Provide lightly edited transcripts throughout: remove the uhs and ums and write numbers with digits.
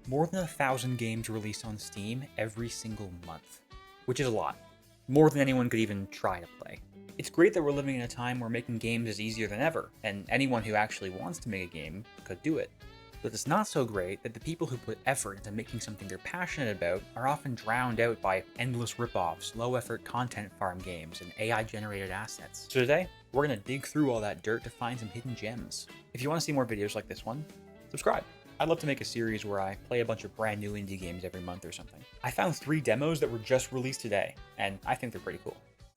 more than 1,000 games released on Steam every single month, which is a lot. More than anyone could even try to play. It's great that we're living in a time where making games is easier than ever, and anyone who actually wants to make a game could do it. But it's not so great that the people who put effort into making something they're passionate about are often drowned out by endless ripoffs, low-effort content farm games, and AI-generated assets. So today, we're going to dig through all that dirt to find some hidden gems. If you want to see more videos like this one, subscribe. I'd love to make a series where I play a bunch of brand new indie games every month or something. I found 3 demos that were just released today, and I think they're pretty cool.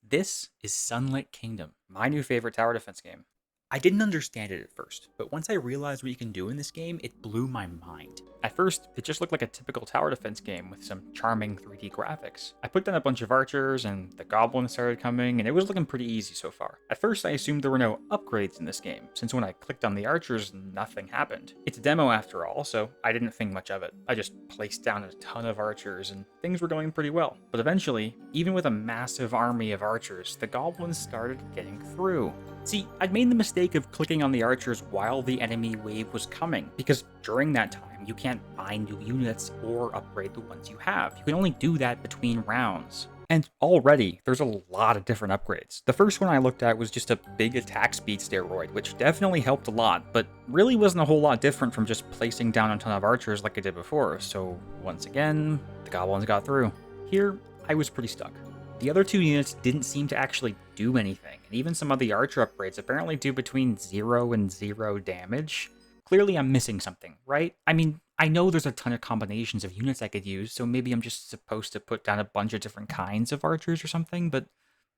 This is Sunlit Kingdom, my new favorite tower defense game. I didn't understand it at first, but once I realized what you can do in this game, it blew my mind. At first, it just looked like a typical tower defense game with some charming 3D graphics. I put down a bunch of archers, and the goblins started coming, and it was looking pretty easy so far. At first, I assumed there were no upgrades in this game, since when I clicked on the archers, nothing happened. It's a demo after all, so I didn't think much of it. I just placed down a ton of archers, and things were going pretty well. But eventually, even with a massive army of archers, the goblins started getting through. See, I'd made the mistake of clicking on the archers while the enemy wave was coming, because during that time, you can't buy new units or upgrade the ones you have. You can only do that between rounds. And already, there's a lot of different upgrades. The first one I looked at was just a big attack speed steroid, which definitely helped a lot, but really wasn't a whole lot different from just placing down a ton of archers like I did before, so once again, the goblins got through. Here, I was pretty stuck. The other 2 units didn't seem to actually do anything, and even some of the archer upgrades apparently do between 0 and 0 damage. Clearly I'm missing something, right? I mean, I know there's a ton of combinations of units I could use, so maybe I'm just supposed to put down a bunch of different kinds of archers or something, but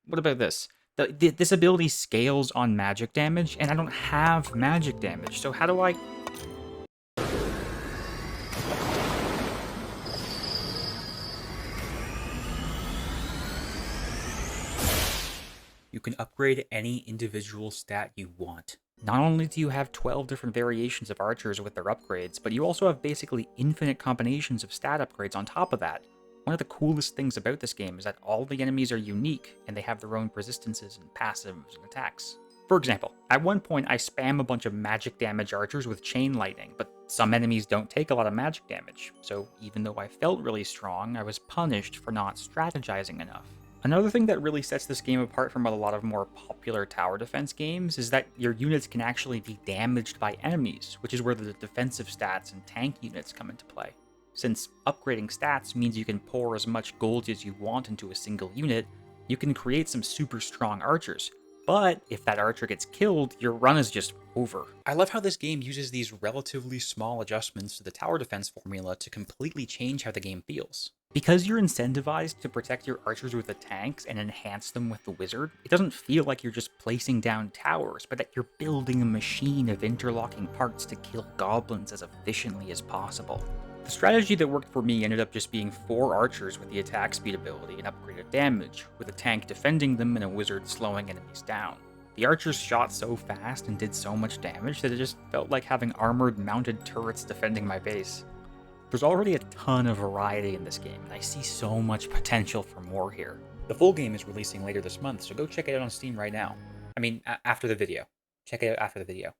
what about this? This ability scales on magic damage, and I don't have magic damage, so how do I... You can upgrade any individual stat you want. Not only do you have 12 different variations of archers with their upgrades, but you also have basically infinite combinations of stat upgrades on top of that. One of the coolest things about this game is that all the enemies are unique, and they have their own resistances and passives and attacks. For example, at one point I spam a bunch of magic damage archers with chain lightning, but some enemies don't take a lot of magic damage, so even though I felt really strong, I was punished for not strategizing enough. Another thing that really sets this game apart from a lot of more popular tower defense games is that your units can actually be damaged by enemies, which is where the defensive stats and tank units come into play. Since upgrading stats means you can pour as much gold as you want into a single unit, you can create some super strong archers. But if that archer gets killed, your run is just over. I love how this game uses these relatively small adjustments to the tower defense formula to completely change how the game feels. Because you're incentivized to protect your archers with the tanks and enhance them with the wizard, it doesn't feel like you're just placing down towers, but that you're building a machine of interlocking parts to kill goblins as efficiently as possible. The strategy that worked for me ended up just being 4 archers with the attack speed ability and upgraded damage, with a tank defending them and a wizard slowing enemies down. The archers shot so fast and did so much damage that it just felt like having armored mounted turrets defending my base. There's already a ton of variety in this game, and I see so much potential for more here. The full game is releasing later this month, so go check it out on Steam right now. I mean, after the video. Check it out after the video.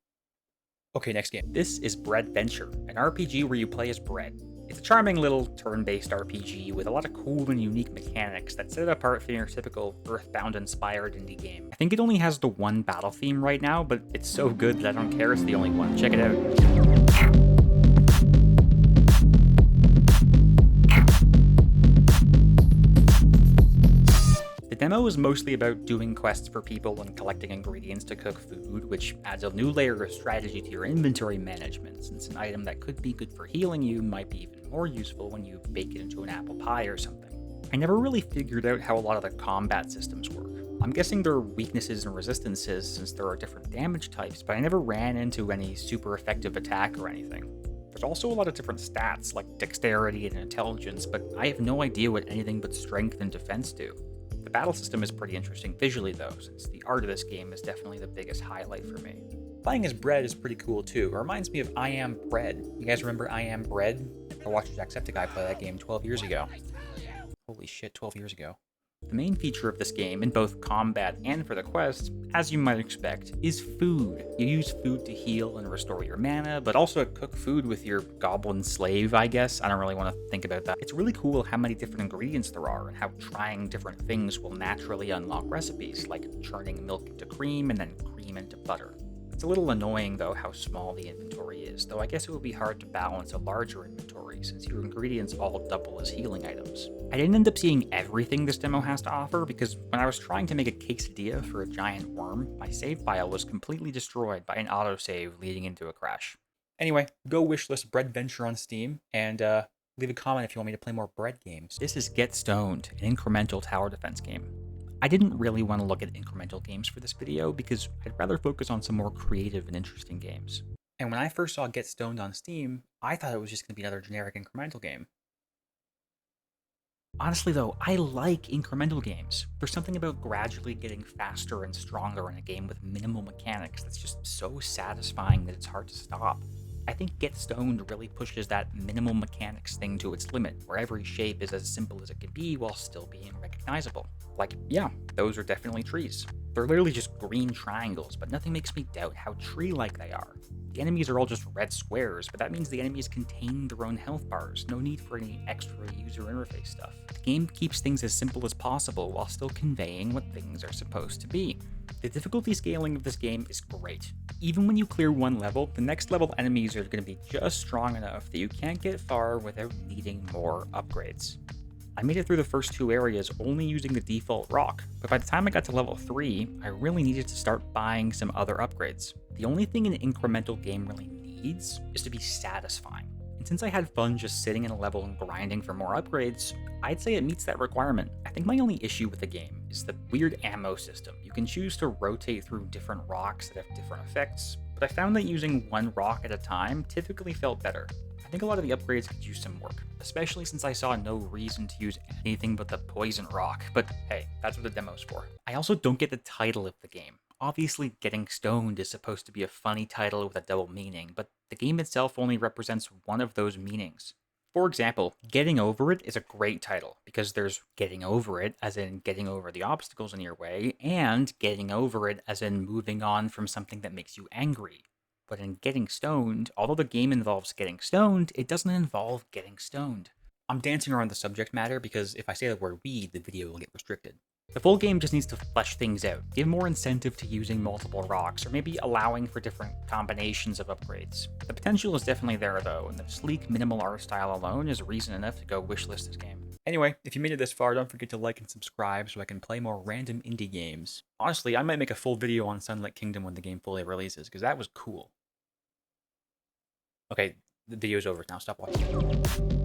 Okay, next game. This is Breadventure, an RPG where you play as bread. It's a charming little turn-based RPG with a lot of cool and unique mechanics that set it apart from your typical Earthbound-inspired indie game. I think it only has the one battle theme right now, but it's so good that I don't care it's the only one. Check it out. The demo is mostly about doing quests for people and collecting ingredients to cook food, which adds a new layer of strategy to your inventory management, since an item that could be good for healing you might be even more useful when you bake it into an apple pie or something. I never really figured out how a lot of the combat systems work. I'm guessing there are weaknesses and resistances since there are different damage types, but I never ran into any super effective attack or anything. There's also a lot of different stats like dexterity and intelligence, but I have no idea what anything but strength and defense do. The battle system is pretty interesting visually though, since the art of this game is definitely the biggest highlight for me. Playing as Bread is pretty cool too. It reminds me of I Am Bread. You guys remember I Am Bread? I watched Jacksepticeye play that game 12 years ago. Holy shit, 12 years ago. The main feature of this game, in both combat and for the quests, as you might expect, is food. You use food to heal and restore your mana, but also cook food with your goblin slave, I guess. I don't really want to think about that. It's really cool how many different ingredients there are, and how trying different things will naturally unlock recipes, like churning milk into cream and then cream into butter. It's a little annoying, though, how small the inventory is, though I guess it would be hard to balance a larger inventory since your ingredients all double as healing items. I didn't end up seeing everything this demo has to offer because when I was trying to make a quesadilla for a giant worm, my save file was completely destroyed by an autosave leading into a crash. Anyway, go wishlist Breadventure on Steam, and leave a comment if you want me to play more bread games. This is Get Stoned, an incremental tower defense game. I didn't really want to look at incremental games for this video because I'd rather focus on some more creative and interesting games. And when I first saw Get Stoned on Steam, I thought it was just going to be another generic incremental game. Honestly though, I like incremental games. There's something about gradually getting faster and stronger in a game with minimal mechanics that's just so satisfying that it's hard to stop. I think Get Stoned really pushes that minimal mechanics thing to its limit, where every shape is as simple as it can be while still being recognizable. Like, yeah, those are definitely trees. They're literally just green triangles, but nothing makes me doubt how tree-like they are. The enemies are all just red squares, but that means the enemies contain their own health bars, no need for any extra user interface stuff. The game keeps things as simple as possible while still conveying what things are supposed to be. The difficulty scaling of this game is great. Even when you clear one level, the next level enemies are going to be just strong enough that you can't get far without needing more upgrades. I made it through the first two areas only using the default rock, but by the time I got to level 3, I really needed to start buying some other upgrades. The only thing an incremental game really needs is to be satisfying. And since I had fun just sitting in a level and grinding for more upgrades, I'd say it meets that requirement. I think my only issue with the game is the weird ammo system. You can choose to rotate through different rocks that have different effects, but I found that using one rock at a time typically felt better. I think a lot of the upgrades could use some work, especially since I saw no reason to use anything but the poison rock, but hey, that's what the demo's for. I also don't get the title of the game. Obviously, Getting Stoned is supposed to be a funny title with a double meaning, but the game itself only represents one of those meanings. For example, Getting Over It is a great title, because there's getting over it, as in getting over the obstacles in your way, and getting over it, as in moving on from something that makes you angry. But in Getting Stoned, although the game involves getting stoned, it doesn't involve getting stoned. I'm dancing around the subject matter because if I say the word weed, the video will get restricted. The full game just needs to flesh things out, give more incentive to using multiple rocks, or maybe allowing for different combinations of upgrades. The potential is definitely there though, and the sleek, minimal art style alone is reason enough to go wishlist this game. Anyway, if you made it this far, don't forget to like and subscribe so I can play more random indie games. Honestly, I might make a full video on Sunlit Kingdom when the game fully releases, because that was cool. Okay, the video's over now, stop watching.